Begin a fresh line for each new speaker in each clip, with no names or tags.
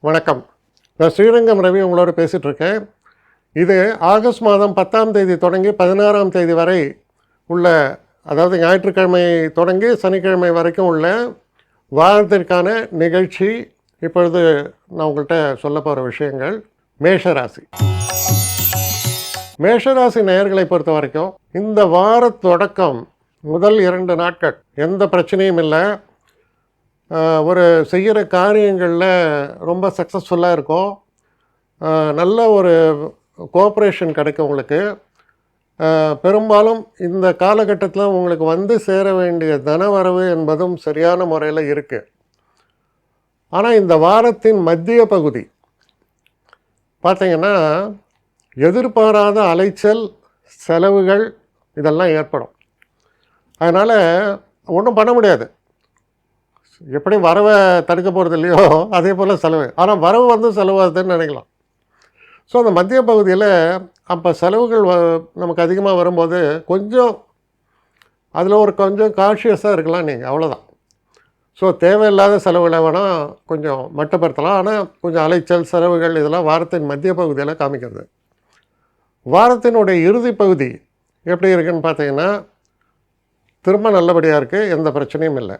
வணக்கம். நான் ஸ்ரீரங்கம் ரவி உங்களோட பேசிகிட்டு இருக்கேன். இது ஆகஸ்ட் மாதம் 10ஆம் தேதி தொடங்கி 16ஆம் தேதி வரை உள்ள, அதாவது ஞாயிற்றுக்கிழமை தொடங்கி சனிக்கிழமை வரைக்கும் உள்ள வாரத்திற்கான நிகழ்ச்சி. இப்பொழுது நான் உங்கள்கிட்ட சொல்ல போகிற விஷயங்கள். மேஷராசி. மேஷராசி நேயர்களை பொறுத்த வரைக்கும் இந்த வார தொடக்கம் முதல் 2 நாட்கள் எந்த பிரச்சனையும் இல்லை. ஒரு செய்கிற காரியங்களில் ரொம்ப சக்ஸஸ்ஃபுல்லாக இருக்கும். நல்ல ஒரு கோஆப்ரேஷன் கிடைக்கும் உங்களுக்கு. பெரும்பாலும் இந்த காலகட்டத்தில் உங்களுக்கு வந்து சேர வேண்டிய தனவரவு என்பதும் சரியான முறையில் இருக்குது. ஆனால் இந்த வாரத்தின் மத்திய பகுதி பார்த்திங்கன்னா எதிர்பாராத அலைச்சல், செலவுகள் இதெல்லாம் ஏற்படும். அதனால் ஒன்றும் பண்ண முடியாது. எப்படி வரவை தடுக்க போகிறது இல்லையோ அதே போல் செலவு. ஆனால் வரவு வந்து செலவாகுதுன்னு நினைக்கலாம். ஸோ அந்த மத்திய பகுதியில் அப்போ செலவுகள் நமக்கு அதிகமாக வரும்போது கொஞ்சம் அதில் கொஞ்சம் கான்ஷியஸாக இருக்கலாம் நீங்கள், அவ்வளோதான். ஸோ தேவையில்லாத செலவுகளை வேணால் கொஞ்சம் மட்டுப்படுத்தலாம். ஆனால் கொஞ்சம் அலைச்சல், செலவுகள் இதெல்லாம் வாரத்தின் மத்திய பகுதியில் காமிக்கிறது. வாரத்தினுடைய இறுதி பகுதி எப்படி இருக்குதுன்னு பார்த்தீங்கன்னா திரும்ப நல்லபடியாக இருக்குது, எந்த பிரச்சனையும் இல்லை.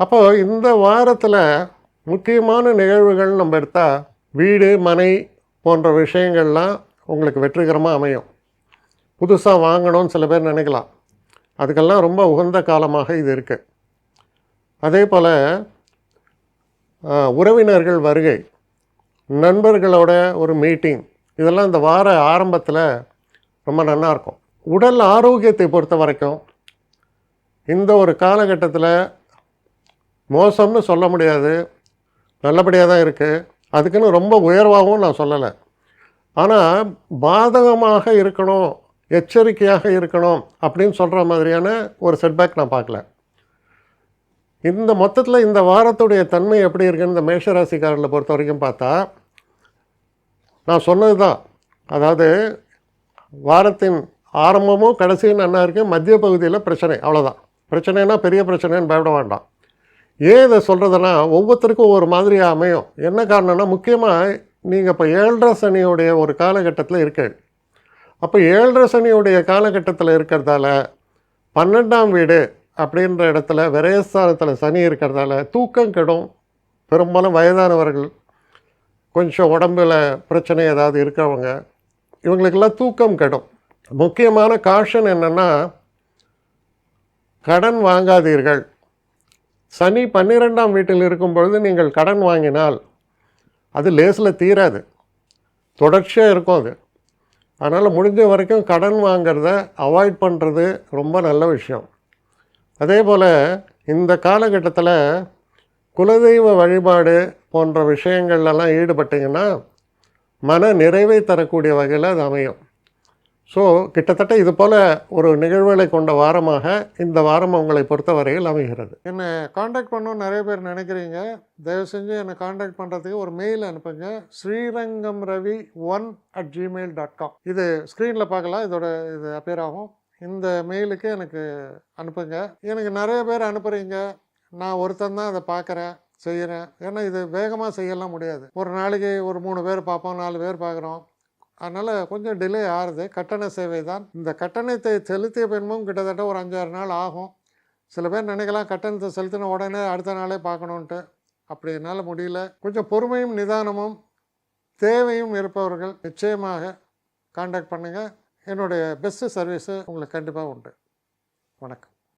அப்போது இந்த வாரத்தில் முக்கியமான நிகழ்வுகள் நம்ம எடுத்தால் வீடு, மனை போன்ற விஷயங்கள்லாம் உங்களுக்கு வெற்றிகரமாக அமையும். புதுசாக வாங்கணும்னு சில பேர் நினைக்கலாம். அதுக்கெல்லாம் ரொம்ப உகந்த காலமாக இது இருக்குது. அதே போல் உறவினர்கள் வருகை, நண்பர்களோட ஒரு மீட்டிங், இதெல்லாம் இந்த வார ஆரம்பத்தில் ரொம்ப நல்லாயிருக்கும். உடல் ஆரோக்கியத்தை பொறுத்த வரைக்கும் இந்த ஒரு காலகட்டத்தில் மோசம்னு சொல்ல முடியாது, நல்லபடியாக தான் இருக்குது. அதுக்குன்னு ரொம்ப உயர்வாகவும் நான் சொல்லலை. ஆனால் பாதகமாக இருக்கணும், எச்சரிக்கையாக இருக்கணும் அப்படின்னு சொல்கிற மாதிரியான ஒரு செட்பேக் நான் பார்க்கல. இந்த மொத்தத்தில் இந்த வாரத்துடைய தன்மை எப்படி இருக்குன்னு இந்த மேஷராசிக்காரர்களை பொறுத்த வரைக்கும் பார்த்தா நான் சொன்னது தான். அதாவது வாரத்தின் ஆரம்பமும் கடைசியும் நல்லா இருக்குது, மத்திய பகுதியில் பிரச்சனை, அவ்வளோதான். பிரச்சனைனா பெரிய பிரச்சனைன்னு பயப்பட வேண்டாம். ஏன் இதை சொல்கிறதுனா ஒவ்வொருத்தருக்கும் ஒவ்வொரு மாதிரியாக அமையும். என்ன காரணம்னா முக்கியமாக நீங்கள் இப்போ 7.5 சனியுடைய ஒரு காலகட்டத்தில் இருக்கு. அப்போ 7.5 சனியுடைய காலகட்டத்தில் இருக்கிறதால 12ஆம் வீடு அப்படின்ற இடத்துல விரயஸ்தானத்தில் சனி இருக்கிறதால தூக்கம் கெடும். பெரும்பாலும் வயதானவர்கள், கொஞ்சம் உடம்பில் பிரச்சனை ஏதாவது இருக்கிறவங்க, இவங்களுக்கெல்லாம் தூக்கம் கெடும். முக்கியமான காஷன் என்னென்னா கடன் வாங்காதீர்கள். சனி 12ஆம் வீட்டில் இருக்கும் பொழுது நீங்கள் கடன் வாங்கினால் அது லேசில் தீராது, தொடர்ச்சியாக இருக்கும் அது. அதனால் முடிஞ்ச வரைக்கும் கடன் வாங்கிறத அவாய்ட் பண்ணுறது ரொம்ப நல்ல விஷயம். அதே போல் இந்த காலகட்டத்தில் குலதெய்வ வழிபாடு போன்ற விஷயங்கள்லாம் ஈடுபட்டிங்கன்னா மன நிறைவை தரக்கூடிய வகையில் அது அமையும். ஸோ கிட்டத்தட்ட இது போல் ஒரு நிகழ்வுகளை கொண்ட வாரமாக இந்த வாரம் உங்களை பொறுத்தவரையில் அமைகிறது. என்னை காண்டாக்ட் பண்ணணும்னு நிறைய பேர் நினைக்கிறீங்க. தயவு செஞ்சு என்னை காண்டாக்ட் பண்ணுறதுக்கு ஒரு மெயில் அனுப்புங்க. srirangamravi1@gmail.com. இது ஸ்க்ரீனில் பார்க்கலாம், இது அப்பியர் ஆகும். இந்த மெயிலுக்கு எனக்கு அனுப்புங்க. எனக்கு நிறைய பேர் அனுப்புகிறீங்க, நான் ஒருத்தன் தான் அதை பார்க்குறேன், செய்கிறேன். ஏன்னா இது வேகமாக செய்யலாம் முடியாது. ஒரு நாளைக்கு ஒரு 3 பேர் பார்ப்போம், 4 பேர் பார்க்குறோம். அதனால் கொஞ்சம் டிலே ஆகுது. கட்டண சேவை தான். இந்த கட்டணத்தை செலுத்திய பின்பும் கிட்டத்தட்ட ஒரு 5-6 நாள் ஆகும். சில பேர் நினைக்கலாம் கட்டணத்தை செலுத்தின உடனே அடுத்த நாளே பார்க்கணுன்ட்டு. அப்படி என்னால் முடியல. கொஞ்சம் பொறுமையும் நிதானமும் தேவையும் இருப்பவர்கள் நிச்சயமாக காண்டாக்ட் பண்ணுங்கள். என்னுடைய பெஸ்ட்டு சர்வீஸு உங்களுக்கு கண்டிப்பாக உண்டு. வணக்கம்.